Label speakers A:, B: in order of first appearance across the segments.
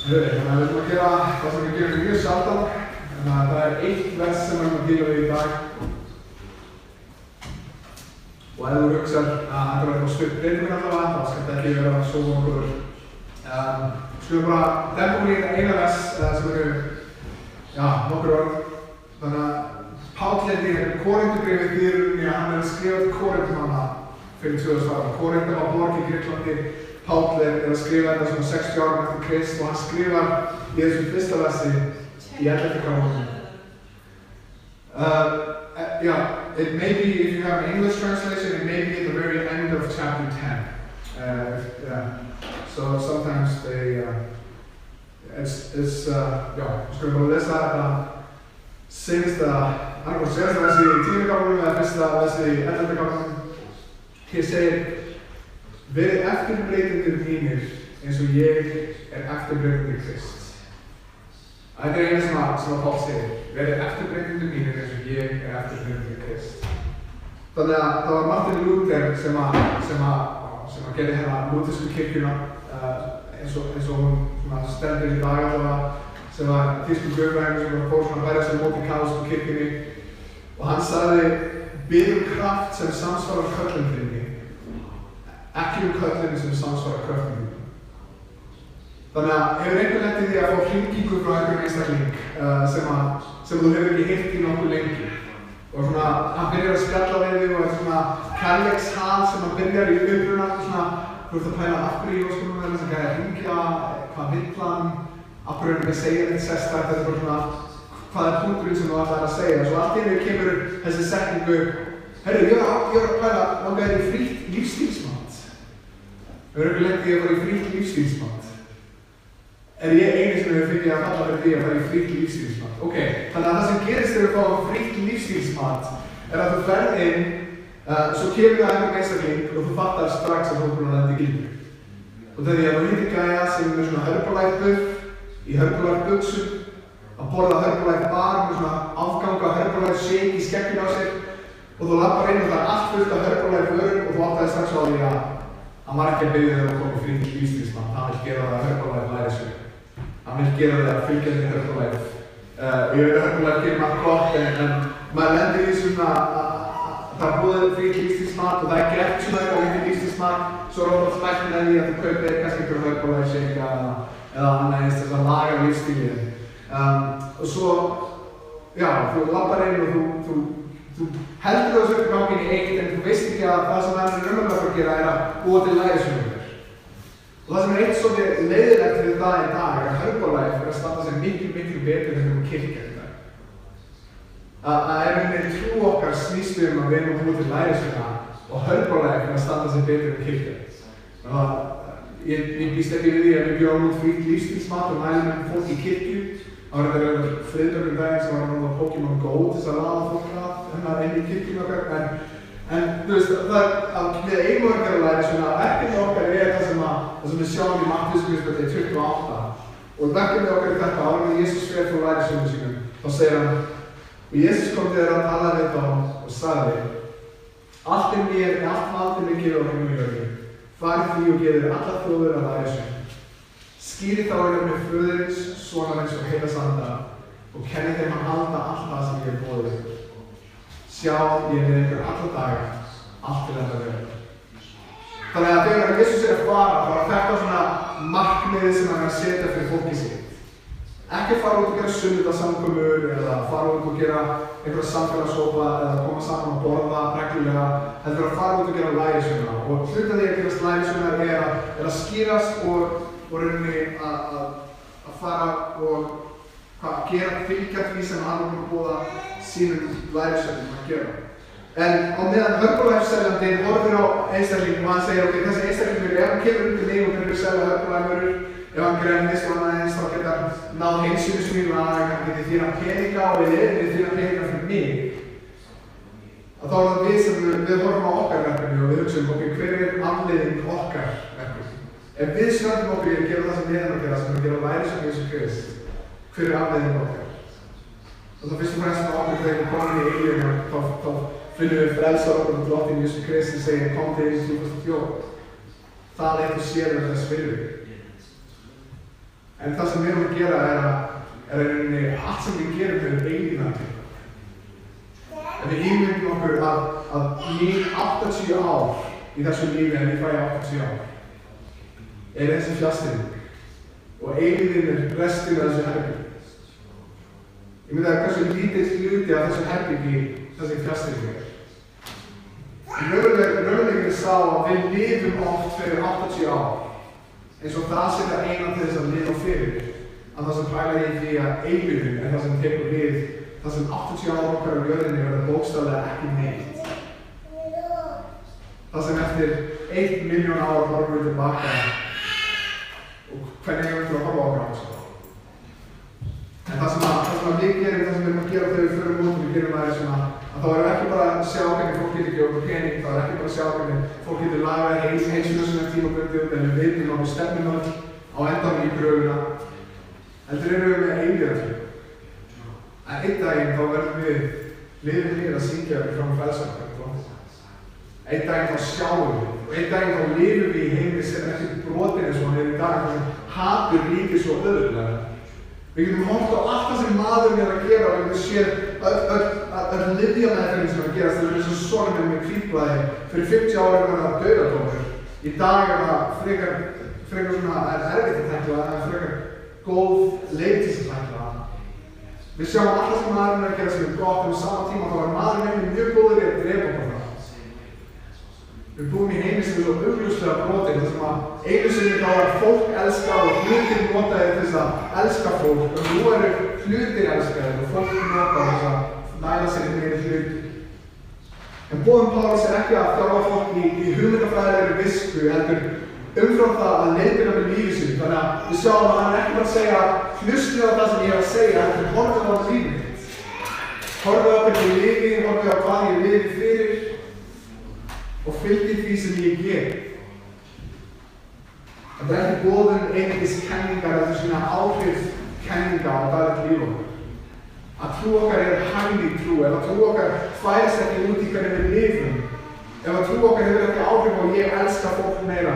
A: Þannig að við ætlum að gera það sem við gerum mjög sjaldan. Þannig að það eitt vers sem við ætlum að díla við í dag. Og ef þú hugsar að þetta var eitthvað stutt breyting allavega, þá skal þetta ekki vera svo okkur. Skulum bara dempa í eina vers sem eru, nokkur orð. Þannig að Páll í Kórinthubréfið þýðir að hann skrifað Kórinthmanna fyrir 2000 ára. Kórinth var borg í Grikklandi. Páll að skrifa þetta svona 60 árum eftir Krist og hann skrifar í þessum fyrsta versi í 11. kapítulnum. It may be, if you have an English translation, it may be at the very end of chapter 10. So sometimes they, skulum bara lesa þetta síðasta versi í 10. kapítulnum eða fyrsta versi í 11. kapítulnum. Hér segir: Verið eftirbreytendur mínir eins og ég eftirbreytandi Krist. Þetta eina sem Páll segir. Verið eftirbreytendur mínir eins og ég eftirbreytandi Krist. Þannig að það var Martin Luther sem gerði lúthersku kirkjuna eins og hún stendur í dag allavega, sem var þýskur guðfræðingur sem fór að bæra sig móti kaþólsku kirkjunni. Og hann sagði: Biðjum kraft sem samsvarar köllun þinni. Ekki köllunni sem samsvarar kröftunum. Þannig að hefur einhver lent í því að fá hringingu frá einhverjum einstakling sem þú hefur ekki heyrt í nokkuð lengi. Og hann byrjar að spjalla við þig og þetta kærleikshal sem hann byrjar í uppruna. Þú ert að pæla af hverju ég var með þess að gæja að hringja, hvað vill hann, af hverju hann ekki að segja þetta sérstakt, þetta er bara hvað er punkturinn sem þú ætlar að segja. Svo allt í einu kemur þessi setningu: Herru, ég var að pæla, langaði í frítt lífsstílsmat. Hefur einhver lent í að fara í frítt lífsstílsmat? Er ég eini sem hefur fengið að falla fyrir því að fara í frítt lífsstílsmat? Ok, þannig að það sem gerist þegar við fáum frítt lífsstílsmat er að þú ferð inn, svo kemur það einhver einstakling og þú fattar strax að þú er búinn að lenda í gildru. Og það er því að þú hittir gæja sem er með svona Herbalife-buff í Herbalife-buxum, að borða Herbalife-bar með svona afganga Herbalife-shake í skegginu á sér, og þú lappar inn og það er allt fullt af Herbalife-vörum og þú áttaðir strax á því að hann var ekki að byrja þegar að koma frítt lífsstílsmat. Hann vil gera það að Herbalife læri sig. Hann vil gera það að fylgja því Herbalife. Ég veit að Herbalife gerir margt gott, en maður lendir í svona að það er búið frítt lífsstílsmat og það er gert svona eitthvað frítt lífsstílsmat. Svo er ofta slæmt með því að þú kaupir kannski einhverjum Herbalife shake eða annað eins þess að laga lífsstílinn. Og svo, þú lappar inn og þú heldur þessu upp ganginni eitt, en þú veist ekki að það sem hann er raunverulega að gera er að búa til lærisveinar. Og það sem er eitt svolítið leiðilegt fyrir það í dag er að Herbalife er að standa sig miklu betur en kirkja í dag. Að trú okkar snýst að við erum að búa til lærisveina og Herbalife er að standa sig betur en kirkja. Ég býst ekki við því að við bjóðum út frítt lífsstílsmat og mælum með fólk í kirkju. Það var þetta friðdöfnum daginn sem var að Pokémon Go til þess að laða fólk að inn í kirkjunni okkar. En þú veist, við eigum að gera lærisveina. Verkefni okkar er það sem við sjáum í Matthíuskapítli 28. Og verkefni okkar er þetta: áður en Jesús fer frá lærisveinum sínum, þá segir hann: Og Jesús kom til þeirra að tala við þá og sagði: Allt er mér, allt vald er mér gefið á himnum og jörðu. Farið því og gefið allar þjóðir að lærisveinum. Skýrið þá í nafni Föðurins, Sonarins og Heilags Anda og kennið þeim að halda allt það sem ég hef boðið ykkur. Sjá, ég er með ykkur alla daga, allt til þetta verður. Þannig að þegar Jesús er að fara, þá er þetta svona markmiðið sem hann er að setja fyrir fólkið sitt. Ekki fara út og gera sunnudagssamkomur eða fara út og gera einhverja samfélagshópa eða koma saman og borða reglulega, heldur að fara út og gera lærisveina. Og hluta því að gerast lærisveina er að skýrast og rauninni að fara og fylgja því sem hann er búinn að boða sínum lærisveinum að gera. En á meðan Herbalife-seljandinn horfir á einstaklingum og hann segir: Ok, þessi einstaklingur, ef hann kemur undir mig og byrjar að selja Herbalife-vörur, ef hann grennist og annað eins, þá geta hann náð heilsunni sínu og hann geti þýrað peninga og við þýrað peninga fyrir mig. Þá er það við sem við horfum á okkar verkefni og við hugsaum: Ok, hver er afleiðing okkar verkefni? Ef við stöndum okkur í að gera það sem við erum að gera, sem að gera lærisveina Jesú Krist, hver er afleiðing okkar? Og þá fyrst og fremst með okkur þegar við komum í eilífuna, þá finnum við frelsar okkur og drottinn Jesú Krist sem segir: Kom til þú fyrst og þjóð. Það eitt og sér þess fyrir. En það sem við erum að gera er rauninni allt sem við gerum fyrir eilífandi. En við ímyndum okkur að mín 80 ár í þessu lífi, en ég fæ 80 ár, er þessi fjallstýring. Og eilífinn restin af þessu herbyggi. Ég myndi að hversu lítill hluti af þessu herbyggi þessi fjallstýring er. Raunveruleikin er sá að við lifum oft fyrir 80 ár. Eins og það sem er eina til þess að lifa fyrir. Að það sem pælar í því að eilífinn er það sem tekur við það sem 80 ár okkar á jörðinni verða bókstaflega ekki neitt. Það sem eftir 1 milljón ár horfum við tilbaka og hvernig við ætlum að horfa okkar á þessu. En það sem við gerum, það sem við erum að gera þegar við förum út og við gerum það er svona að þá erum við ekki bara að sjá hvernig fólk getur ekki okkur pening, þá erum við ekki bara að sjá hvernig fólk getur lagað heilsuna sinna tímabundið en við vitum að við stefnum öll á endanum í gröfuna. Heldur erum við með eilífðartrú. En einn daginn þá verðum við lifið að syngja okkur fram frelsarann. Einn daginn þá sjáum við og einn daginn þá lifum við í heimi sem er ekki brotin eins og hann er í dag þar sem hatur ríkir svo auðvitað. Við getum horft á allt það sem maðurinn er að gera og við getum séð öll lyfjameðferðin sem er að gerast. Það er eins og sonur minn með hvítblæði. Fyrir 50 ára var það dauðadómur. Í dag er það frekar svona erfitt að tækla, en frekar góð leið til þess að tækla. Við sjáum alltaf sem maðurinn er að gera sem er gott, en á sama tíma þá er maðurinn einnig mjög góður í að drepa okkur frá. Við búum í heimi sem er svo augljóslega brotin, þar sem að einu sinni þá er fólk elskað og hlutir notaðir til þess að elska fólk, og nú eru hlutir elskaðir og fólk notaðir þess að næla sér í meiri hluti. En boðun Pálus er ekki að þjálfa fólk í hugmyndafræðilegri visku, heldur umfram það að leiðbeina með lífi sínu. Þannig að við sjáum að hann er ekki bara að segja hlustið á það sem ég er að segja, heldur horfið á lífið mitt. Horfið á hvernig ég lifi, horfið á hvað ég lifi fyrir og fylgdi því sem ég ger. Það er ekki boðun einungis kenningar eða svona áhrif kenninga á daglegt líf okkar. Að trú okkar er hægri trú, ef að trú okkar færist ekki út í hvernig við lifum, ef að trú okkar hefur ekki áhrif og ég elska fólk meira,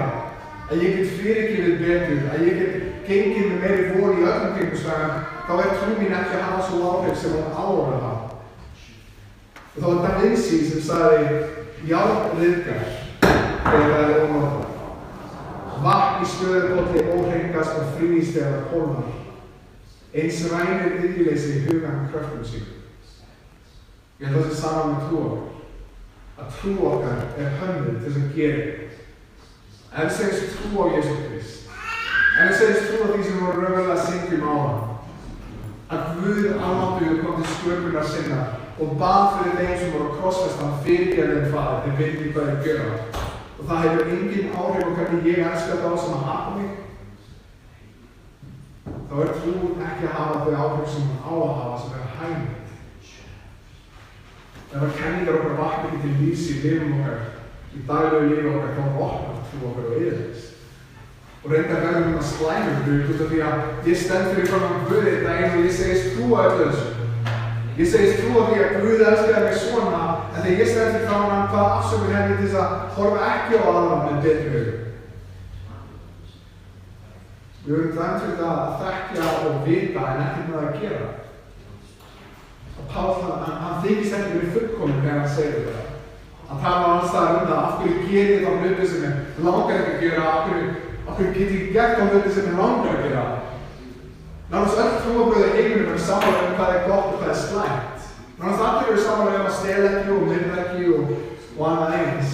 A: að ég get fyrirgefið betur, að ég get gengið með meiri vor í öllum kringumstæðum, þá er trú mín ekki að hafa svo áhrif sem hún á að hafa. Og þá var Da Vinci sem sagði, járnryðgar þegar það er ónotað. Vatn í stöðupolli óhrengast og frýst þegar það kólnar. Eins rænir iðjuleysi í hugan kröftum sínum. Ég held að það sé saman með trú okkar. Að trú okkar er hönnun til þess að gera. En við segjumst trú á Jesú Krist. En við segjumst trú á því sem við vorum raunverulega syngjum á hann. Að Guð almáttugur kom til sköpunar sinnar og bað fyrir þeim sem voru krossfestan fyrirgefa þeim Faðir, þeir viti hvað þeir gera. Og það hefur engin áhrif á hvernig ég elska þá sem að hata mig. Þá er trú ekki að hafa þau áhrif sem hún á að hafa, sem er hægmynd. Ef að kenningar okkar vakna ekki til lífs í lifum okkar, í daglegu lífi okkar, þá opnar trú okkar og eyðilegst. Og reyndar verður mér að slæmur hlut út af því að ég stend fyrir framan Guði einn daginn og ég segist trú á öllu þessu. Ég segist trú á því að Guð elskaði mig svona, en þegar ég stend fyrir framan hann, hvað afsökun hef ég til þess að horfa ekki á aðra með betri augum. Við höfum dæmt fyrir það að þekkja og vita en ekkert með að gera. Og Páll, hann þykist ekki verið fullkominn þegar hann segir þetta. Hann talar alls staðar það, af hverju ger ég þá hluti sem ég langar ekki að gera, af hverju get ég gert þá hluti sem ég langar að gera. Nánast öll trúarbrögð í heiminum eru sammála hvað er gott og hvað er slæmt. Nánast allir eru sammála að stela ekki og myrða ekki og annað eins.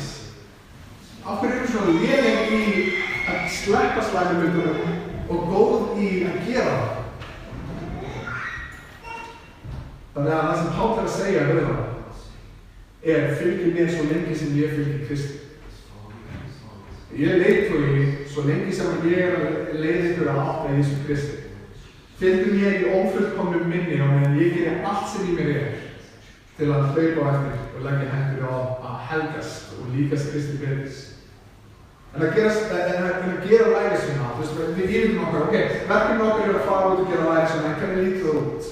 A: Af hverju eru svona léleg í að sleppa slæmu hlutunum og góð í að gera það? Þannig að það sem Páll er að segja við það er fylgið mér svo lengi sem ég fylgir Kristi. Ég er leiðtogi svo lengi sem ég er að leiða ykkur að átta Jesú Kristi. Fylgdu mér í ófullkomnum minni á meðan ég geri allt sem í mér er til að hlaupa á eftir og leggja hendur á að helgast og líkast Kristi betur. En að gera lærisveina, við yfirtum okkar, verkefni okkar er að fara út og gera lærisveina, en hvernig lítur það út?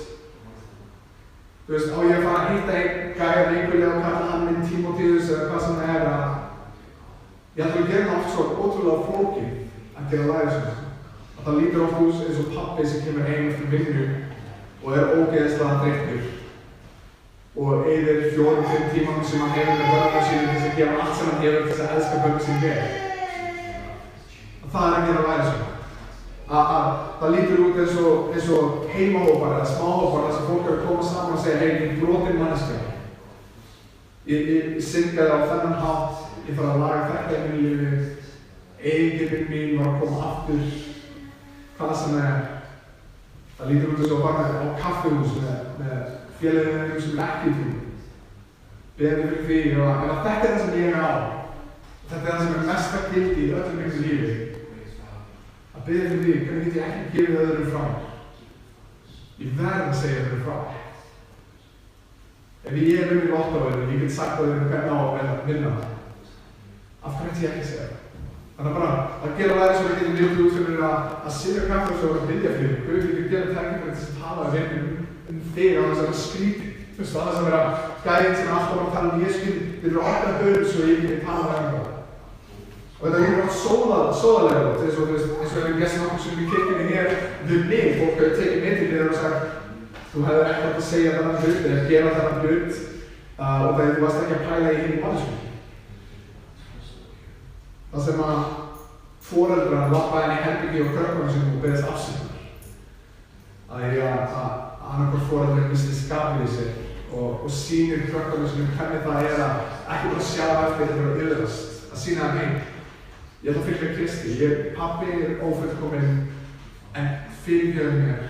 A: Þú veist, á ég að fara að hitta einn gæja einhverja og kalla hann minn Tímóteus eða hvað sem það er að ég ætla að gera það oft svo ótrúlega flókið að gera lærisveina. að það lítur oft út eins og pabbi sem kemur heim eftir vinnu og ógeðslega þreyttur og eyðir 4-5 tímum sem hann hefur með börnunum sínum til að gera allt sem hann hefur til að elska börnunum sín vel. Það ekki að væri svona. Það lítur út eins og heimahópar eða smáhópar þar sem fólk eru að koma saman og segja hei, ég er brotin manneskja. Ég syngaði á þennan hátt, ég þarf að laga þetta í mínu lífi, eigingirinn mín var að koma aftur, hvað sem það lítur út eins og bara á kaffihús með félaginu sem ekki trú. Beðið fyrir því, ef þetta er það sem ég á, þetta er það sem mesta gildi í öllum mínu lífi, að beðið fyrir því, hvernig get ég ekki gefið öðrum frá? Ég verð að segja öðrum frá. Ef ég er í lottaverðinu, ég get sagt öðrum hvernig á að vinna það. Af hvernig ætti ég ekki að segja það? Þannig bara að gera læri svo við getum litið út fyrir að sitja kaffi og svo að vilja fyrir. Guð getur gera tækifæri til að tala þig á þess að skrítið. Þú veist, á þess að vera gæðin sem alltaf að tala ég skrítið. Þeir eru alltaf höfður svo ég geti tala það. Og þetta er allt sóðalega út, eins og við gestum okkur sem við kirkjunni hér við mig. Fólk hefur tekið með til þér og sagt þú hefur ekki átt að segja þennan hlut eða gera þennan hlut og þegar þú varst ekki að pæla í hinni manneskjunni. Það sem að foreldrar lappa inn í herbyggi og krökkunum sem þú beðist afsökunar. Að annarkvort foreldrar misti skapið í sér og sýnir krökkunum sem hvernig það er að ekki bara sjá eftir þetta og yðrast. Að sýna að heim, ég ætla að fylgja Kristi, pabbi er ófullkominn en fyrirgefðu mér.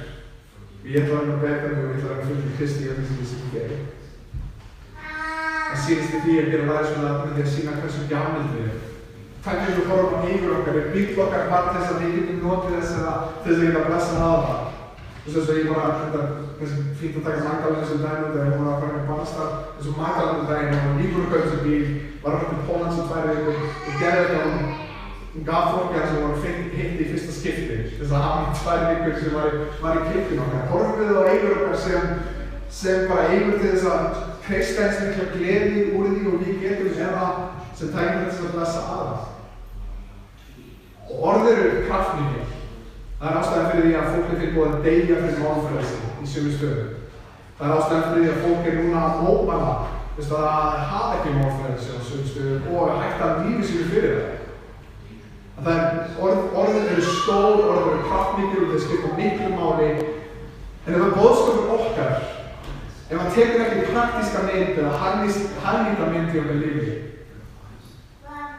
A: Ég ætla að vera mig og ég ætla að fylgja Kristi í öllu sem ég geri. Það sýnist í því að gera lærisveinar með því að sýna hversu gjafmild við erum. Hvernig við horfum á eigur okkar, við byggjum okkar bara þess að við getum notið þess að geta blessa aðra. Þess að ég bara, þetta er kannski fínt að taka Magdalena sem dæmi þegar hún var að fara með barnastaf. Þess að Magdalena dæmi, hún var nýbúin að kaupa sér bíl, var að til Pólans í 2 vikur og gerði þetta hún gaf fólki hann sem voru hitti í fyrsta skipti. Þess að hann í 2 vikur sem var í kirkjunni okkar. Horfum við á eigur okkar sem bara eigur til þess að kreista eins mikla gleði úr því og við getum eða sem tækir þess að blessa aðra. Og orð eru kraftmikil. Það er ástæðan fyrir því að fólk er tilbúið að deyja fyrir málfrelsi í sömu stöðu. Það er ástæðan fyrir því að fólk er núna að mótmæla að það hafa ekki málfrelsi á sömu stöðu og að hætta lífi sínu fyrir það. Orðin eru stór, orðin eru kraftmikil og þeir skipta miklu máli. En ef boðskapur okkar, ef hann tekur ekki praktíska mynd eða hagnýta mynd í okkar lífi,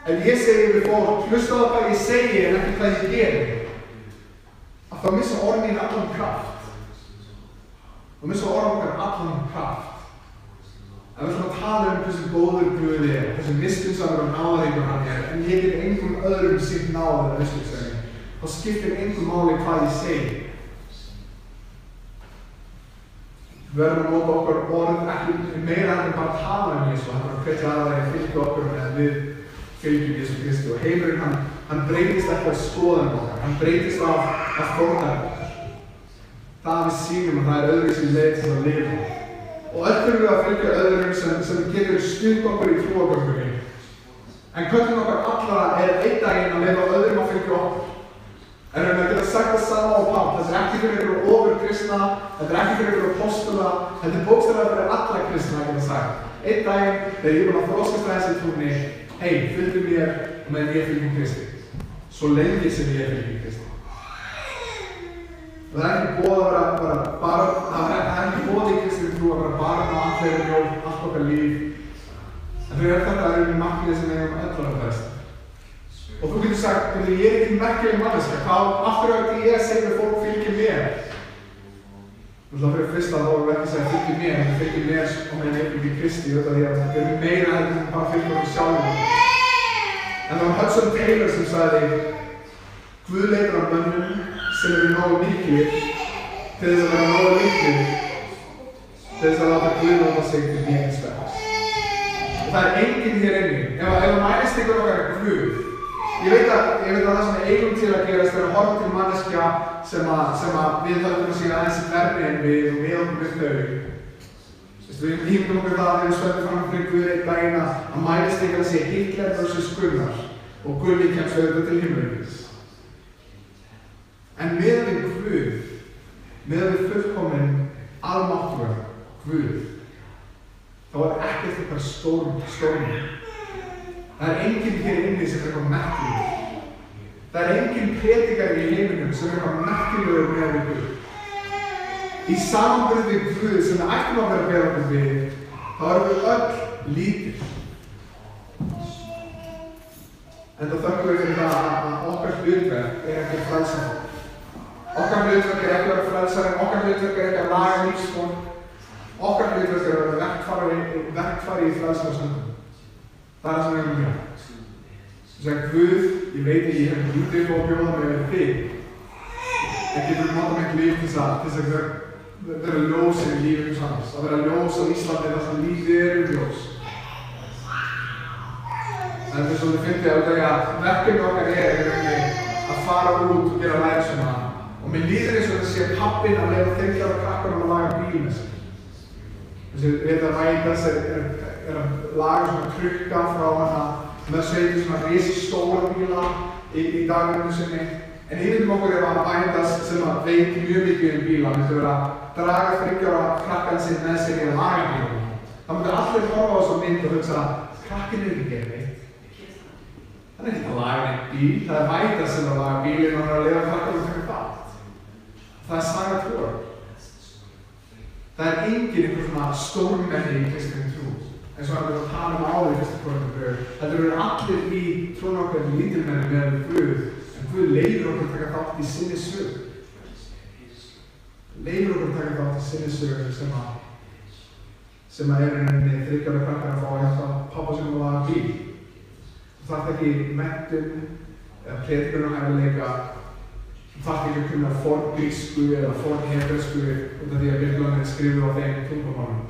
A: ef ég segi við fólk, hlusta á hvað ég segi en ekki hvað ég geri, að þá missa orð mín allan kraft. Þá missa orð okkar allan kraft. Ef við ætlum að tala hversu góður Guð er, hversu miskunnsamur og náðaríkur hann er, en ég get engum öðrum sýnt náð eða miskunnsemi, þá skiptir engum máli hvað ég segi. Við verðum að nota okkar orð ekki meira en bara tala Jesú, hann er að hvetja aðra að fylgja okkur með við fylgjum Jesú Kristi og heimurinn hann breytist ekki af skoðanum okkar, hann breytist af fordæmum okkar. Það við sýnum að það er öðruvísi leið til að lifa. Og öll þurfum við að fylgja öðrum sem getur stutt okkur í trúargöngunni. En köllun okkar allra er einn daginn að leyfa öðrum að fylgja okkur. En við getum sagt það sama á Pál, þetta er ekki fyrir einhverju ofurkristna, þetta er ekki fyrir einhverju apóstola, þetta er bókstaflega fyrir alla kristna að geta sagt. Einn daginn þegar ég er búinn að þroskast aðeins í trúnni, hei, fylgdu mér meðan ég fylgjum Kristi. Svo lengi sem ég fylgjum Kristi. Og það er ekki búið að vera bara, það er ekki búið í kristni trú að vera bara með andlegri mjólk, allt okkar líf. En fyrir þetta er einhverjum markmið sem eigum öll að fæsta. Og þú getur sagt, ég er ekki merkileg manneskja, af hverju ætti ég að segja að fólk fylgir mér? Fyrir fyrsta þá erum við ekki að segja fylgir mér, en fylgir mér og meðan ég fylgir Kristi, því að við erum meira heldur en bara fylgir okkur sjálfum. En það var Hudson Taylor sem sagði, Guð leitar á mönnum sem eru nógu miklir til þess að vera nógu litlir til þess að láta Guð nota sig til nýjum verks. Og það er enginn hér inni. Ef mælistíkur okkar er Guð, ég veit að það sem við eigum til að gerast er að horfa til manneskja sem að við höfum að sína aðeins verri en við og við okkur við þau. Við hýmdum okkur það að við stöndum fram fyrir Guð einn daginn að mælistíkara sé Hitler versus Gunnar og Gulli kemst auðvitað til himnaríkis. En með við Guð, með við fullkominn almáttugan Guð, þá ekkert eitthvað stórmur. Það enginn hér inni sem eitthvað merkilegur. Það enginn predikari í heiminum sem eitthvað merkilegur með við Guð. Í samanburði við Guð sem við ættum að vera að bera okkur við, þá erum við öll lítil. En þá þökkum við fyrir það að okkar hlutverk ekki að frelsa fólk. Okkar hlutverk ekki að vera frelsari, okkar hlutverk ekki að laga lífsfólk. Okkar hlutverk að vera verkfæri í frelsarstundum. Það það sem við erum að gera. Þú segir, Guð, ég veit ekki, ég hef lítið upp á að bjóða mig við þig. Ég getur notað mitt líf til þess að vera ljósið í lífum samans. Að vera ljós á Íslandi þar sem lífið ljós. En þess að þið finnst að verkefni okkar að fara út og gera lærsuma. Og mér líður eins og það sé pappinn að leyfa 30 ára krakkanum að laga bíl með sig. Þessi Mætas að laga svona krukka frá hana Mercedes svona risastóra bíla í dagvinnu sinni. En hinum okkur að Mætas sem veit mjög mikið bíla myndi vera að draga 30 ára krakkan sinn með sig í að laga bíla. Það myndi allir horfa á þessu mynd og hugsa krakkinn ekki gera neitt. Það ekki að laga neitt bíl, það Mætas sem að laga bílinn og að leyfa krakkanum að taka þátt. Það saga trúar. Það enginn einhver svona stórmenni í kristinni trú, eins og við tala áður í fyrsta Korintharbréfi. Þetta eru allir í trúna okkar lítilmenni með Guð, en Guð leyfir okkur að taka þátt í sinni sögu. Leyfir okkur að taka þátt í sinni sögu sem er rauninni 30 ára krakkar að fá að hjálpa pappa sem að laga bíl. Þú þarft ekki menntun eða predikunaræfileika. Þú þarft ekki að kunna forngrísku eða fornhebresku út af því að Biblían er skrifuð á þeim tungumálum.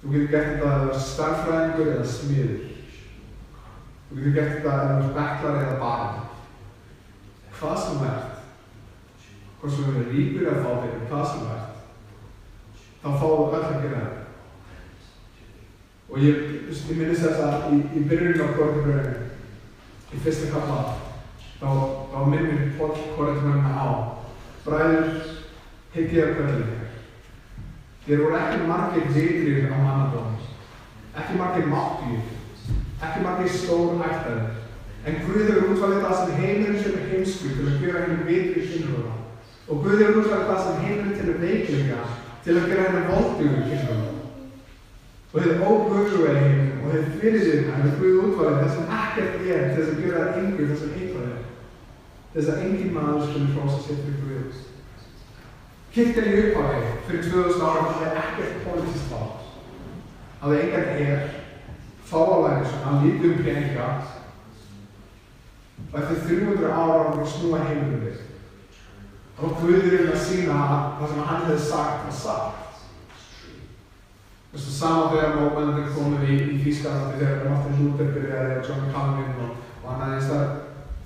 A: Þú getur gert þetta að vera stærðfræðingur eða smiður. Þú getur gert þetta að vera beklari eða barn. Hvað sem ert, hvort sem þú er ríkur eða fátækur, hvað sem ert, þá fáum við öll að gera þetta. Og ég minnist þess að í byrjunum á Korintharbréfinu, í fyrsta kafla, þá minnir Páll Korinthmennina á bræður, hyggið af kvöldinni. Þeir voru ekki margir vitrir á mannadómi, ekki margir máttugir, ekki margir stór ættaðir. En Guð hefur útvalið það sem heimurinn sem er heimskur til að gera henni vitri kynrúða. Og Guð hefur útvalið það sem heimurinn til að veikleika til að gera henni voldugur kynrúða. Og þið óguðuga í heiminum og þið fyrirsyna hefur Guð útvalið það sem ekkert til þess að gera engur það sem eitthvað er. Þess að enginn maður skuli hrósa sér fyrir Guð. Kirkjan í upphafi fyrir 2000 ára hafði ekkert pólitískt vald. Hafði engan fáalæri svona, lítið peninga. Og eftir 300 ára var að snúa heiminum við. Og Guðurinn að sýna að það sem hann hefði sagt var sagt. Þessu sama þegar mótmennir komið í Þýskalandi þegar Martin Luther byrjaði og John Calvin og hann aðeins það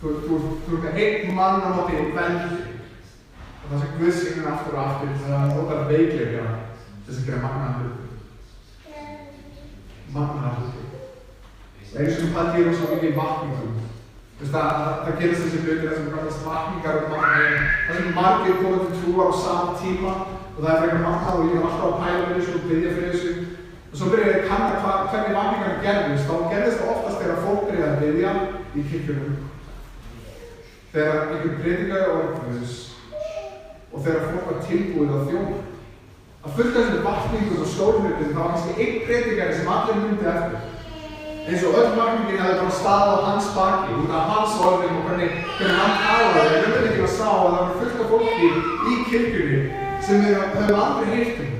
A: þú ert með einn mann á móti veldi og það sem Guð sýnir aftur og aftur það er ótaf veikleika þess að gera magnaðar hluti. Magnaðar hluti. Og eins og það gerir svo mikið vakningum. Það gerist þessi hluti þessum kallast vakningar og magnaðar. Það sem margir komið til trúar á sama tíma og það frekar magnað og ég var alltaf að pæla með þessu og biðja fyrir þessu. Og svo byrjaði ég að kanna hvernig vakningar gerðist. Þá gerðist það oftast þegar fólk byrjaði að biðja í kirkjunum. Þegar einhver predikaði orð Guðs og þegar fólk var tilbúið að þjóna. Að fullt af þessum vakningum og stórhlutum þá var kannski einn predikari sem allir myndi eftir. Eins og öll vakningin hefði bara staðið á hans baki út af hans orðum og hvernig hann talaði. Ég myndi ekki að sá að það var fullt af fólki í kirkjunni sem við höfum aldrei heyrt um.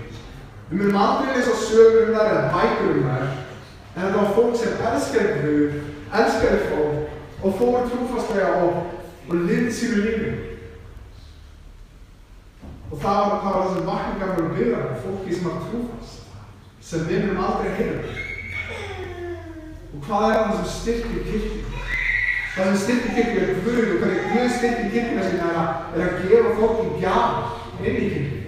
A: Við munum aldrei lesa sögur þær eða bækur þær, en þetta var fólk sem elskaði Guð, elskaði fólk og fór trúfastlega og lifði sínu lífi. Og það var það sem vakningar voru byggðar, fólki sem var trúfast, sem við munum aldrei heyra. Og hvað er það sem styrkir kirkjuna? Það sem styrkir kirkjuna er Guð og hvernig Guð styrkir kirkjuna sína er að gefa fólki gjafir inn í kirkjuna.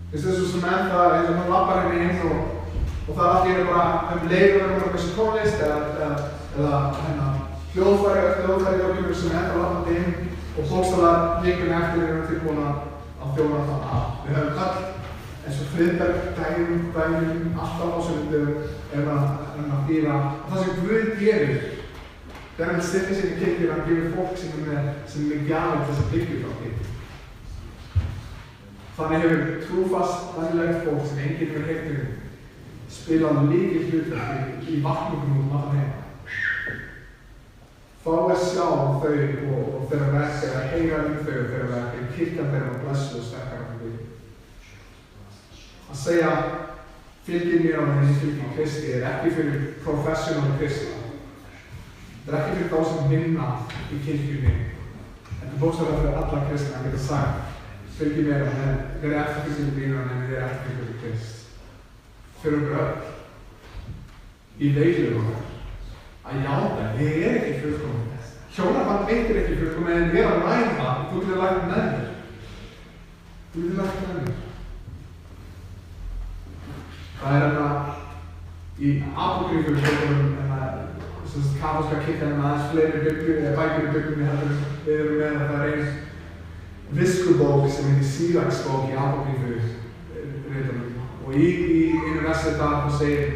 A: Þessu sem það eins og maður lappar henni inn og það allt í henni bara leiður verður með þessu tónlist eða hljóðfæri sem enda lappandi inn Og bókstaflega vikunni eftir erum við tilbúin að þjóna það af. Við höfum öll, eins og Friðberg dæmum alltaf á sunnudögum að þýra. Og það sem Guð gerir, þegar hann stillir sér í kirkjur, hann gefur fólk sem er gjafir til þess að byggja frá kirkjur. Þannig hefur trúfast venjulegt fólk sem enginn hefur heyrt um spilað lykilhlutverk í vakningum út allan heim. Fá að sjá þau og þeirra verk eða heyra þau og þeirra verk en kirkjan þeirra og blessu og sterkara með því. Að segja fylgið mér á henni fylgið Kristi er ekki fyrir professional kristna. Það er ekki fyrir þá sem vinna í kirkjunni. Þetta er bókstaflega fyrir alla kristna að geta sagt fylgið mér á henni, verið eftirfylgjum mínu á henni, verið eftirfylgjum Krist. Fyrir okkur öll, í veilum okkar, að játa, ég er ekki fullkominn. Hjónaband mitt er ekki fullkominn, en ég er að ræða það, þú getur lært með mér. Þú getur lært með mér. Það er í apókrýfum katólska kirkjan aðeins fleiri bækur í Biblíunni heldur við erum með að það er eins viskubók sem heitir Síraksbók í apókrýfuritunum. Og í einu versi þar segir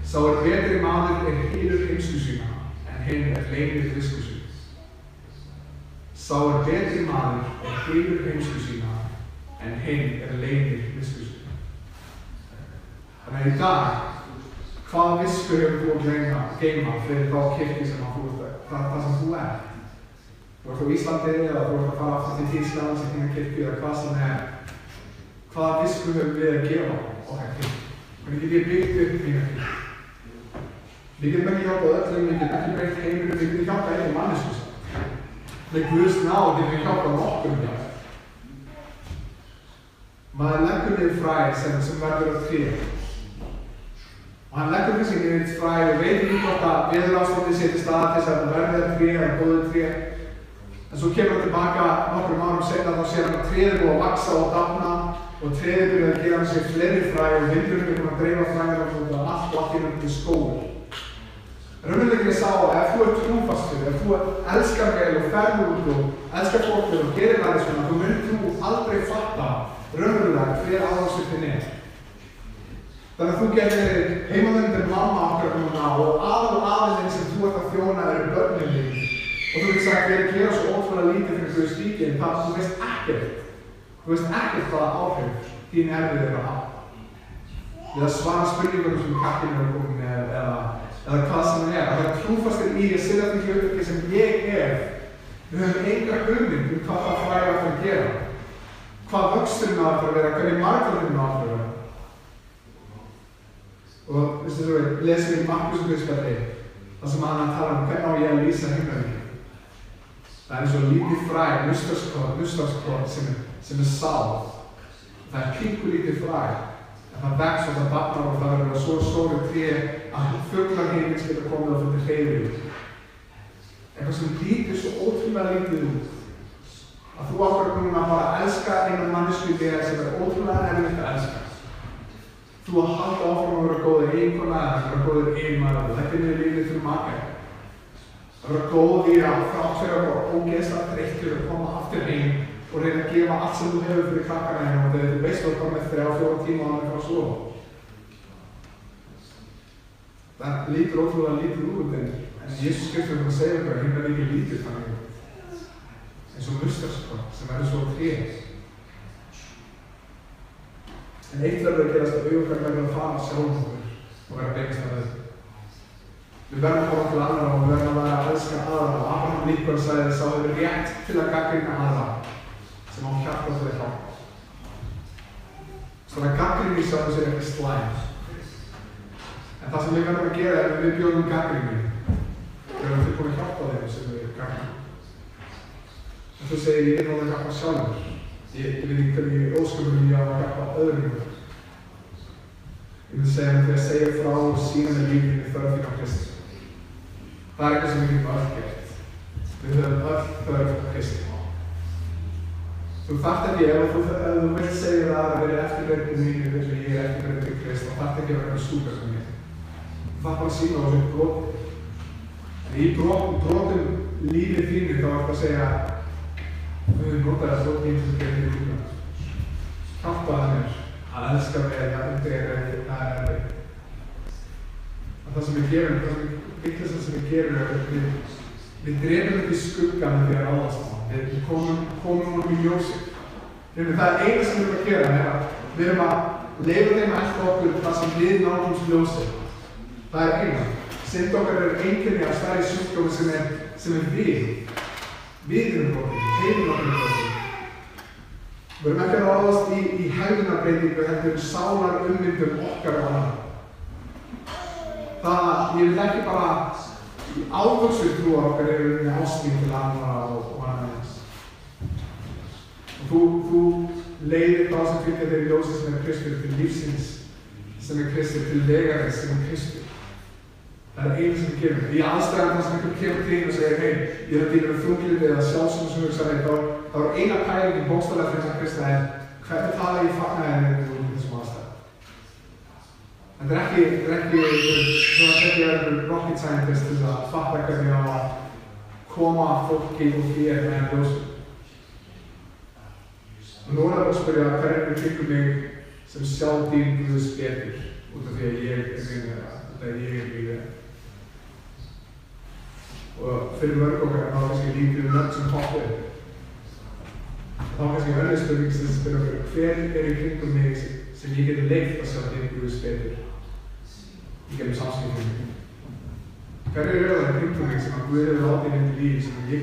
A: sá er betri maður hylur heimsku sína en hinn leynir visku sína. Sá er betri maður hylur heimsku sína en hinn leynir visku sína. Þannig að í dag, hvaða visku hefur þú að geyma fyrir þá kirkju sem þú ert það sem þú ert? Þú ert á Íslandi eða þú ert að fara aftur til Þýskaland sem þína kirkju eða hvað sem er. Hvaða visku höfum við að gefa okkar kirkju? Hvernig get ég byggt upp mína kirkju? Við getum ekki hjálpað öllum, við getum ekki breytt heiminum, við getum hjálpað einhver mannesku saman. Með Guðs náð getum við hjálpað nokkur hjá. Maður leggur niður fræ sem verður að tré. Og hann leggur kannski niður eitt fræ og veit ekki hvort að veðurástandið sé til stað til þess að það verði að tré eða góðu tré. En svo kemur hann tilbaka nokkrum árum seinna þá sér hann að tréð er búið að vaxa og dafna og tréð er búið að gera sér fleiri fræ og vindurinn er búið að dreifa fræðina og allt í til skógur. Raunveruleikin sá að ef þú ert trúfastur, ef þú elskar vel og ferð út og elskar fólk og gerir það svona, þú myndir aldrei fatta raunverulega hver aðhaldsveitin er. Þannig að þú getur heimavöndir mamma okkar núna og aðalinn sem þú ert að þjóna eru börnin þín. Og þú getur sagt, ég er að gera svo ótrúlega lítið fyrir Guðs ríki, en það þú veist ekkert. Þú veist ekkert hvaða áhrif þín erfið er að hafa. Við að svara spurningunum sem kakkinn er að koma með eða hvað sem það er. Það er trúfastir í að sitja því hlutverki sem ég er. Við höfum enga hugmynd hvað það fræði að að gera. Hvað vöxturinn á að vera, hvernig margfaldurinn á að vera. Og veistu svo, við lesum í Markus Guðspjalli þar sem hann tala hvernig á ég að lýsa himnaríkinu. Það er eins og lítið fræ, nustaskot sem er sáð. Það er pinkulítið fræ, en það vex og það dafnar og það verður svo stóru tré að fuglar heimins geta komið og fundið hreyfir út. Eitthvað sem lítur svo ótrúlega lítið út. Að þú ákveður núna bara að elska eina mannesku þegar sem er ótrúlega erfitt að elska. Þú að halda áfram að vera góður eiginkona eða vera góður eiginmaður og þetta er niður lífið fyrir maka. Að vera góð í að þrátt fyrir að vera ógeðslega þreyttur að koma aftur heim og reyna að gefa allt sem þú hefur fyrir krakkana hérna og þegar þú veist að koma eftir 3-4 tíma og hann er frá að sofa. Það lítur ótrúlega lítið út en Jesús skriftur að segja okkur að himnaríkið lítur þannig eins og mustarskott sem verður svo tré. En eitt verður að gerast að auðvitað verður að fara sjálf okkur og vera beinast að þau. Við verðum að koma til aðra og við verðum að læra að elska aðra og Abraham Lincoln sagði þess að það er rétt til að gagnrýna aðra sem á hjarta til að hjálpa. Svona gagnrýni sjálf sér ekki slæm. En það sem við verðum að gera er að við bjóðum gagnrýni. Við verðum tilbúin að hjálpa þeim sem við gagnrýna. En þú segir ég er náttúrulega að hjálpa sjálfur. Ég veit ekki hvernig ósköpunum ég á að hjálpa öðrum. Ég myndi segja að því að segja frá og sína með lífinu þörf fyrir á Kristi. Það er eitthvað sem við getum öll gert. Við höfum öll þörf á Kristi. Þú þarft ekki, ef þú vilt segja það að vera eftirbreytið mínu eins og ég er eftirbreytið til Kristi, þá þarft ekki að vera stúkar sem ég. Þú þarft bara að sína á þessu broti. En í brotum lífið þínu þá er þetta að segja Guð notar það svo mikið sem gerir þér líka. Hjálpaðu mér að elska mig þegar það er erfitt. Að það sem við gerum, það sem við gerum er að við drefum upp í skuggan þegar við ráðast á. Við komum úr í ljósið. Það er eina sem við erum að gera, er að við erum að leyfa þeim að elta okkur það sem við nálgumst ljósið. Það er eina. Synd okkar er einkenni af stærri sjúkdómi sem er við. Við erum brotin, heiminn okkar er brotin. Við erum ekki að ráðast í hegðunarbreytingu, heldur sálar ummyndum okkar og annar. Það ég vil ekki bara í ávöxtur trúar okkar eru með ástmíð til annara og annað eins. Og þú leiðir þá sem fylgja þér í ljósið sem er Kristur til lífsins, sem er Kristur til vegarins sem er Kristur. Það er einu sem við gerum. Í aðstæðan það sem einhver kemur til og segir, hei, ég er að díla með þunglindi eða sjálfsumhugsanir, þá er eina pælingin bókstaflega fyrir þess að Krista er hvernig tala ég fagnaðinni úr þessum aðstæðum. En það er ekki svona að þetta er rocket scientist til að fatta hvernig á að koma fólki og þér með ljósum. Og nú er það að spyrja hvernig kringum mig sem sjálf dýr Guðs betur út af því að ég er lífið. Og fyrir mörg okkar þá kannski lítið nöfn sem poppið. Þá kannski önnur spurning sem spyrir okkur hver er í kringum mig sem ég geti leyft að sjá dýr Guðs betur í gegnum samskiptum. Hver eru það í kringum mig sem að Guð hefur látið inn í lífi sem ég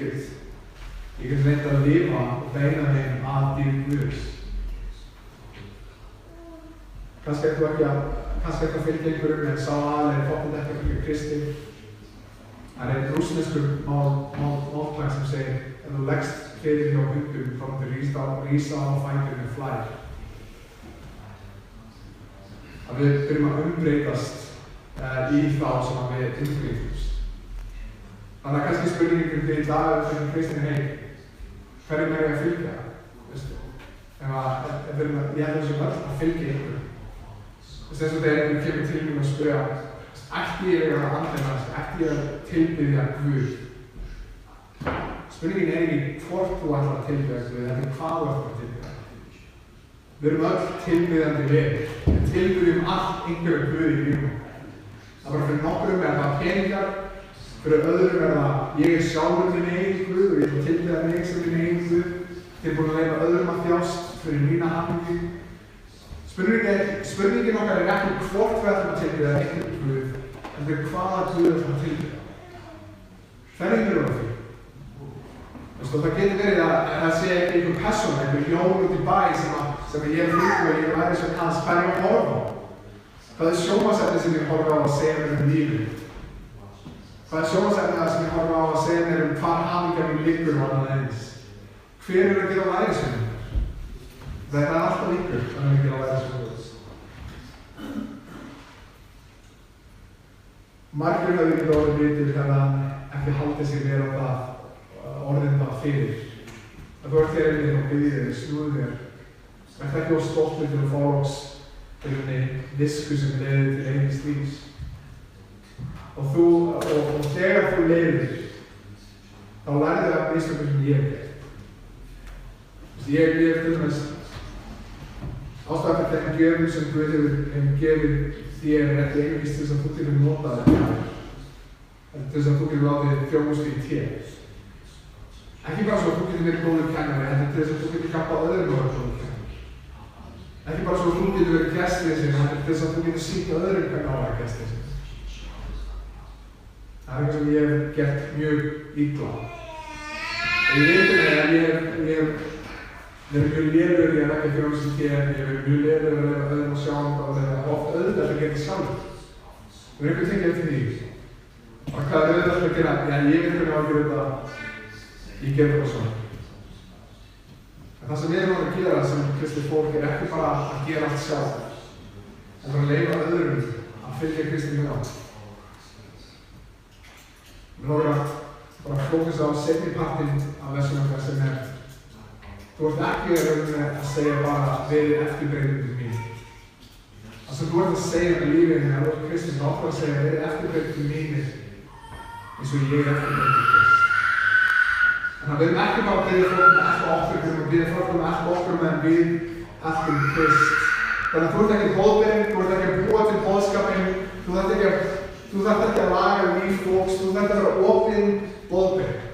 A: get reynt að lifa og beina þeim að dýr Guðs. Kannski ættu ekki að fylgja einhverjum en sá aðlega fóttið ekki að fylgja Kristi. Það er einn rússneskur málplag sem segir ef þú leggst fyrir hjá hundum þá máttu rísa á fætur með flær. Að við byrjum að umbreytast í þá sem að við umbreytumst. Þannig að kannski spurningin til í dag þegar Kristin er heim. Hverjum er ég að fylgja? Ég held þessum öll að fylgja einhverjum. Þess að þegar einhvern kemur til mér og spyrja ætti ég að andleinast, ætti ég að tilbiðja Guð? Spurningin er ekki hvort þú ætlar að tilbiðja Guð, heldur hvað þú ætlar að tilbiðja. Við erum öll tilbiðjandi verur. Við tilbiðjum allt einhverju Guð í lífum. Það bara fyrir nokkrum er það peningar, fyrir öðrum er það ég er sjálfur minn eigin Guð og ég ætla að tilbiðja mig sem minn eigin Guð. Þið er búin að leyfa öðrum að þjást fyrir mína hamingju. Spurningin okkar er ekki hvort við ætlum að tilbiðja einhvern Guð, heldur hvaða Guð við ætlum að tilbiðja. Hvernig eru það fyrir? Það getur verið að það sé ekki einhver persóna, einhver Jón út í bæ sem ég fylgja og ég væri svo hans hvað ég horfa á. Hvað er sjónvarpsefnið sem ég horfa á að segja mér lífið? Hvað er sjónvarpsefnið sem ég horfa á að segja mér hvar hamingjan mín liggur og annað eins? Hver er að gera lærisveinar? Þetta er alltaf ykkur að við gera lærisveinar. Margir hafa ekki orðið vitur þegar ekki haldið sig meira á það orðin það fyrir. Að þú ert þér einnig og byggðið þér, snúðu þér. Verð ekki of stoltur til að fá oss til henni visku sem leiðir til einhvers lífs. Og þegar þú leiðir, þá lærðu það mistökum sem ég hef. Ég hef til dæmis ástæðan fyrir þeim gjöfum sem Guð hefur gefið þér ekki einhvers til þess að þú getur notað þetta. Til þess að þú getur látið þjónustu í þér. Ekki bara svo að þú getur verið góður kennari, heldur til þess að þú getur hjálpað öðrum að vera góður kennari. Ekki bara svo að þú getur verið gestlið sinni, heldur til þess að þú getur sýnt öðrum hvernig á að vera gestlið sinni. Það er eitthvað sem ég hef gert mjög illa. Og ég veit að ég hef verið mjög lélegur í að leggja þjónustu í þér, ég hef verið mjög lélegur að vera öðrum að sjá og það er oft auðvitað að gera sjálf. Og einhvern tekið eftir því. Og hvað er auðvitað að gera? Já, ég veit hvernig á að gera þetta. Ég ger það svona. En það sem við erum að gera sem kristið fólk er ekki bara að gera allt sjálf, en að leyfa öðrum að fylgja Kristi með átt. Við erum að bara fókusa á seinni partinn af versum okkar sem er þú ert ekki að segja bara verið eftirbreytandi mín. Það sem þú ert að segja með lífinu er að Kristi sem átt að segja verið eftirbreytandi mínir eins og ég er eftirbreytandi Kristi. Við erum ekki bara að biðja fólk elta okkur, við erum að biðja fólk elta okkur meðan við eltum Krist. Þannig að þú ert ekki boðberinn, þú ert ekki að búa til boðskapinn, þú þarft ekki að laga líf fólks, þú þarft að vera opinn boðberinn.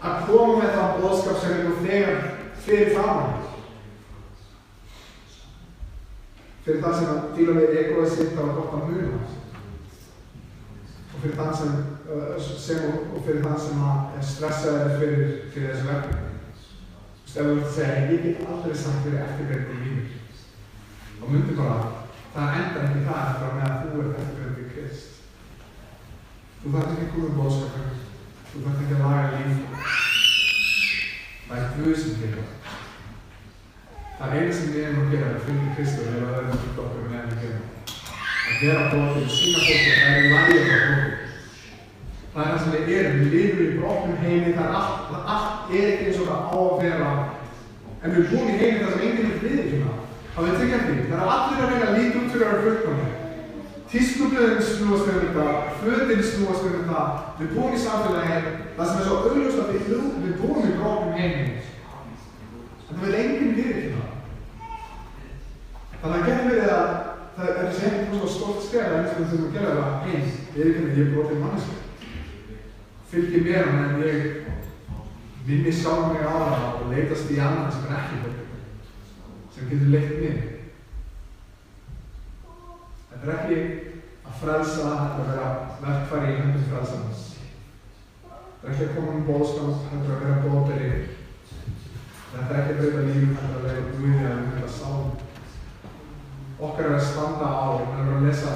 A: Að koma með þann boðskap sem er nú þegar fyrir framan. Fyrir það sem að díla við egoið sitt á gott að muna. Og fyrir það sem að stressaður fyrir þessu verkefni. Ef þú ert að segja, ég get aldrei samt fyrir eftirbreytni í lífi. Og myndi bara, það endar ekki það eftir að meðan þú ert eftirbreytni í Krist. Þú þarft ekki að koma með boðskapinn. Þú þarft ekki að laga líf. Það Guð sem gerir það. Það eina sem við erum að gera er að fylgja Kristi og vera öðrum fyrir okkur meðan við gerum það. Að vera boðið, sína fólki, það er lagið á fólki. Það er það sem við erum. Við lifum í brotnum heimi, allt er ekki eins og það á að vera. En við erum búin í heimi þar sem enginn er viðurkenna. Það veit ekki eftir. Það er allir að reyna að líta út fyrir að vera fullkomnir. Tískublöðin snúast þetta, fötin snúast þetta. Við erum búin í samfélagi það sem er svo augljóst að við búum í brotnum heimi. En það vil enginn viðurkenna. Þannig að getur verið að það er þessi ekki svo stórt skref eins og við þurfum að gera það eins. Ég er brotinn manneskja. Fylgir mér meðan ég vinni sjálf mig á það og leitast í annan sem er ekki brotinn. Sem getur leitt mér. Þetta er ekki að frelsa, þetta er að vera verkfæri í höndum frelsarans. Þetta er ekki að koma boðskap, þetta er að vera boðberi. Þetta er ekki að breyta lífum, þetta er að vera Guði að mynda sálum. Okkar er að standa á, við erum að lesa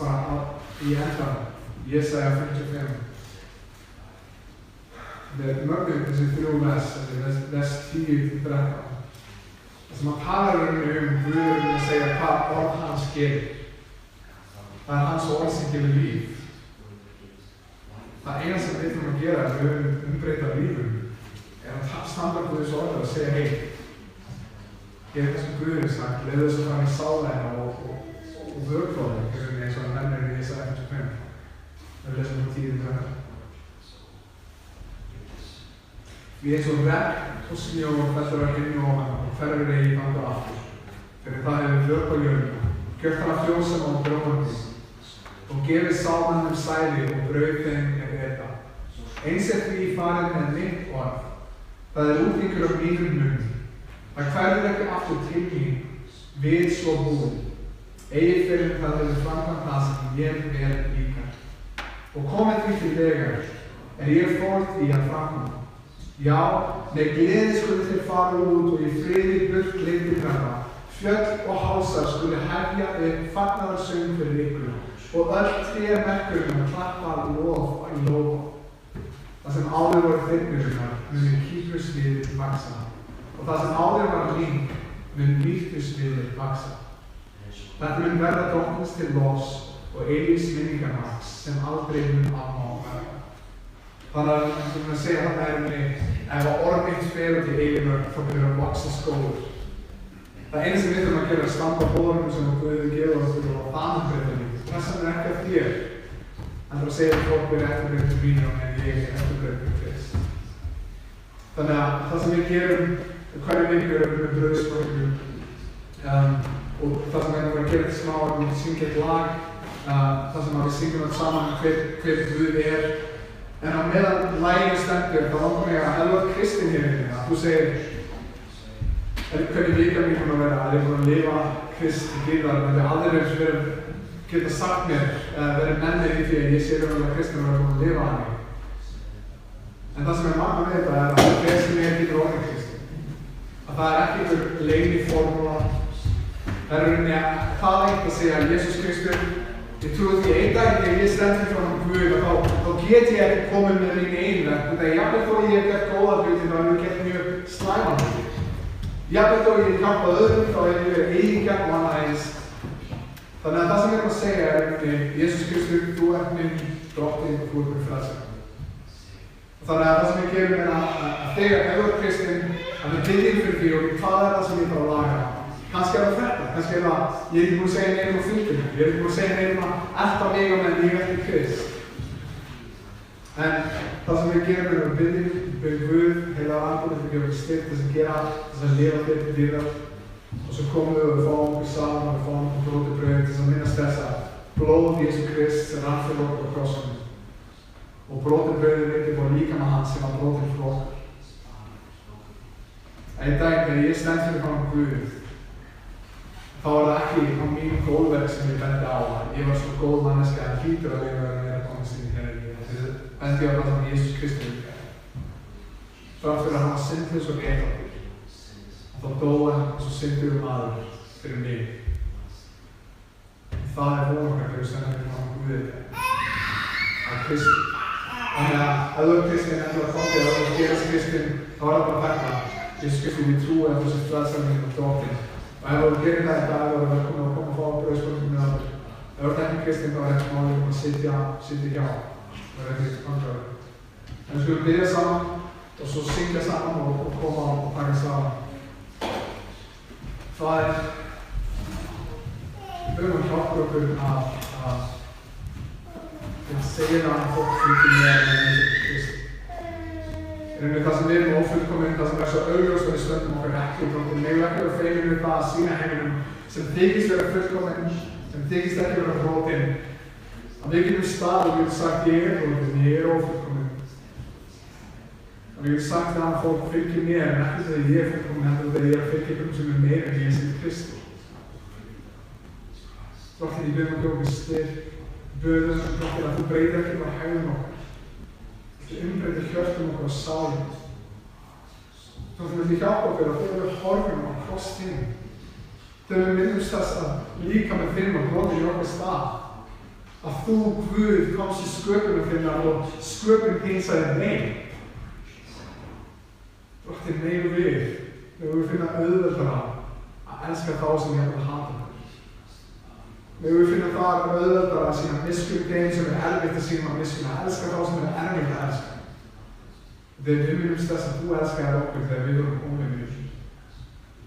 A: bara í endan, Jesaja 55. Þetta er mörgum þessi þrjú þessi vers 10-13. Það sem að tala Guður að segja hvað orð hans gerir. Það er hans orð sem gefur líf. Það eina sem við þurfum að gera er að við höfum umbreyta lífum. Er að standa på þessu orðu og segja hei, ég er það sem Guður er sagt, leiðu þessu fram í sálæna og vögflóðum, eins og hann nefnir í Jesaja 55. Það er lesum á 10-13. Við eins og regn og snjó fellur að inn og hverfur eigi þangað aftur. Fyrir það hefur vögg á jörðina, gjört hann að frjósam á gróðandi og gefið sálmannum sæði og brauð þeim eta. Eins er því farið með mitt orð. Það er útvíkur af mínum munni. Það hverfur ekki aftur til mín, við svo búin. Eigi fyrir það hefur framkvæmt það sem ég vel líkar. Og komið því til vegar, ég fór því að framkvæmta. Já, með gleði skulu þeir fara út og í friði burt leyti trappa. Fjöll og hálsar skulu hefja fagnaðarsöng fyrir ykkur og öll tré merkurinn að klappa lof í lófa. Það sem áður voru þyrnurinnar muni kíkrusviðir vaksa og það sem áður var lín mun mýktusviðir vaksa. Þetta mun verða drottins til lofs og eilífs minningarmarks sem aldrei mun afmá verða. Þannig að við erum að segja þarna ef að orð mitt fer út í eilífur þá byrjar að vaksa skóður. Það eina sem við þurfum að gera er að standa bóðunum sem Guð gefur okkur og þannig líf. Þessan er ekki af þér. Það er að segja að fólk er eftirbreyttur mínum en ég er eftirbreyttur Krist. Þannig að það sem við gerum hverju viku er með brauðspröngum og það sem við erum að gera smá er að syngja eitt lag það sem við syngjum alls saman hver Guð er. En á meðan laginu stendur þá langar mig að elva Kristinn hér inni að þú segir hvernig vika mín búin að vera að ég búin að lifa Krist í gríðar en þegar aðrir geta sagt mér eða verið nennir í því að ég sé raunverulega Kristinn og búin að lifa hann. En það sem magna með þetta er að hver sem ég getur orðið Kristinn. Að það er ekki einhver leyni formúla. Það er rauninni það eitt að segja að Jesús Kristur ég trúi því einn dag þegar ég stend fyrir fram Guð og þá get ég ekki komið með mín einu verk. Þegar jafnvel þó ég hef gert góða hluti þá hef ég gert mjög slæman hluti. Jafnvel þó ég hef hjálpað öðrum þá hef ég verið eigingjarn og annað eins. Þannig að það sem ég er að segja er Jesús Kristur, þú ert minn drottinn og þú ert minn frelsari. Þannig að það sem ég gerum er að þegar ef þú ert Kristinn að við byggjum fyrir því og hvað er það sem ég þarf að laga. Kannski er það þetta, kannski er það, ég er ekki búin að segja neinum á fundinu, ég er ekki búin að segja neinum að elta mig á meðan ég er ekki Krist. En Það sem við gerum við byggjum Guð, heilagan ande, við gefum styrk til að gera, til að lifa fyrir lífið. Og svo komum við og við fáum okkur saman og við fáum okkur brotið brauð til að minnast þess að blóð Jesú Krist sem rann fyrir okkur á krossinum. Og brotið brauðið veitir bara líkama hans sem var brotið fyrir okkur. En í dag þegar ég stend fyrir framan Guð, þá það ekki á mínu góðverk sem ég bendi á að ég var svo góð manneska að hlýtur að lifa að vera komast inn í herri. Þetta bendi á það sem Jesús Kristur virkar. Þrátt fyrir að hann var syndlaus og greitt okkur. Þá dó hann svo syndugur maður fyrir mig. Það von okkar þegar við stendum fyrir framan Guð í dag. Það er Kristur. Þannig að ef þú er Kristinn, ef þú er komið, ef þú er gerast Kristinn, þá er það bara þetta. Jesús Kristur, við trúum að þú sé frelsar minn og dóttir. Og ef þú gerir það í dag, þá er það velkomin að koma og fá brauðspörnum með okkur. Ef þú ert ekki Kristinn, þá er ekki málið að sitja hjá. Það er ekki kontraður. En við skulum byrja saman og svo syngja saman og koma og taka saman. Það er að hjálpa okkur að segja það að fólk fylgir með Jesús Krist. Það sem við erum ófullkominn, það sem er svo augljóst að við stöndum okkar ekki og við megum ekki vera feimnir við það að sýna heiminum sem þykist vera fullkominn, sem þykist ekki vera brotinn. Að við getum stað og við getum sagt ég er brotinn, ég er ófullkominn. Að við getum sagt það að fólk fylgir mér en ekki þegar ég er fullkominn, heldur þegar ég er að fylgja einhverjum sem er meira en Jesús Kristur. Drottinn, ég bið okkur styrk, böðum sem Drottinn að þú breytir ekki bara hegðun okkar. Þú umbreytir hjörtum okkur á sálum. Drottinn, þú hjálpa okkur að þegar við horfum á kross þinn. Þegar við minnumst þess að líka með þinn og brotinn í okkar stað. Að þú, Guð, komst í sköpunum þinnar og sköpun þín sagði nei. Drottinn, megum við finna auðveldara að elska þá sem við hefum að hata. Megum við finna það auðveldara að sína miskunn þeim sem er erfitt að sína miskunn, að elska þá sem er erfitt að elska. Þegar við minnumst þess að þú elskaðir okkur þegar við vorum óvinnir.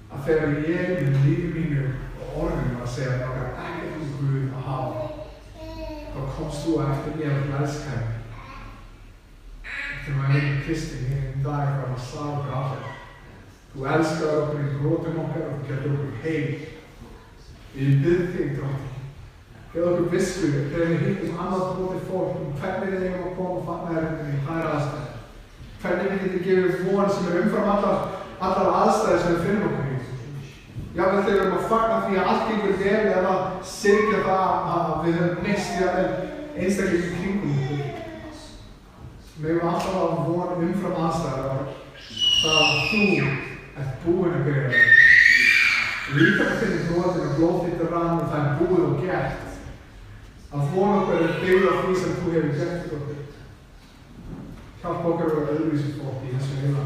A: Að þegar ég í lífi mínu og orðinu að segja að það var ekkert Guð að hafa, þá komst þú eftir mér og elskaði mig. Þegar maður er Kristinn hér í dag var maður sá okkur af þér. Þú elskaðir okkur í brotum okkar og þú gerði okkur heil. Ég bið þig, Drottinn. Gefðu okkur visku þegar við hittum annað brotið fólk hvernig við eigum að koma og fagna þér í þær aðstæður. Hvernig við getum gefið von sem er umfram allar aðstæður sem við finnum okkur í. Jafnvel þegar við erum að fagna því að allt gengur vel eða syrgja það að við höfum misst einstaklega í kringum okkur. Megum við alltaf að von umfram aðstæður það að þú ert búinn að gera það. Líka með þinni brotin og blóð þitt rann og það er búið og gert. Að von okkar er byggð á því sem þú hefur gert fyrir okkur. Hjálpa okkur að vera öðruvísi fólk í þessu heila.